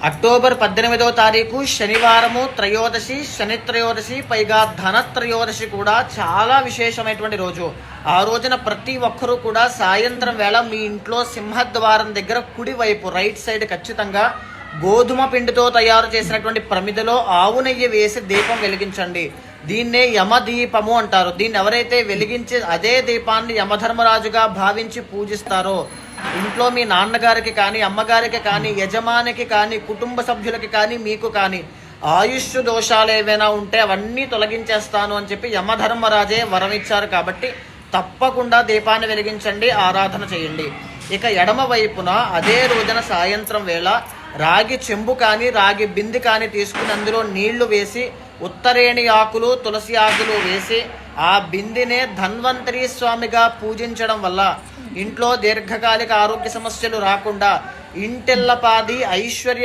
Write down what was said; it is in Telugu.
అక్టోబర్ 18వ తారీఖు శనివారము త్రయోదశి, శని త్రయోదశి, పైగా ధన త్రయోదశి కూడా చాలా విశేషమైనటువంటి రోజు. ఆ రోజున ప్రతి ఒక్కరూ కూడా సాయంత్రం వేళ మీ ఇంట్లో సింహద్వారం దగ్గర కుడివైపు రైట్ సైడ్ ఖచ్చితంగా గోధుమ పిండితో తయారు చేసినటువంటి ప్రమిదలో ఆవు నెయ్యి వేసి దీపం వెలిగించండి. దీన్నే యమదీపము అంటారు. దీన్ని ఎవరైతే వెలిగించి అదే దీపాన్ని యమధర్మరాజుగా భావించి పూజిస్తారో ఇంట్లో మీ నాన్నగారికి కానీ, అమ్మగారికి కానీ, యజమానికి కానీ, కుటుంబ సభ్యులకి కానీ, మీకు కానీ ఆయుష్ దోషాలు ఏవైనా ఉంటే అవన్నీ తొలగించేస్తాను అని చెప్పి యమధర్మరాజే వరం ఇచ్చారు. కాబట్టి తప్పకుండా దీపాన్ని వెలిగించండి, ఆరాధన చేయండి. ఇక ఎడమ వైపున అదే రోజున సాయంత్రం వేళ రాగి చెంబు కానీ, రాగి బింది కానీ తీసుకుని అందులో నీళ్లు వేసి ఉత్తరేణి ఆకులు, తులసి ఆకులు వేసి ఆ బిందినే ధన్వంతరి స్వామిగా పూజించడం వల్ల ఇంట్లో దీర్ఘకాలిక ఆరోగ్య సమస్యలు రాకుండా ఇంటెల్లపాది ఐశ్వర్య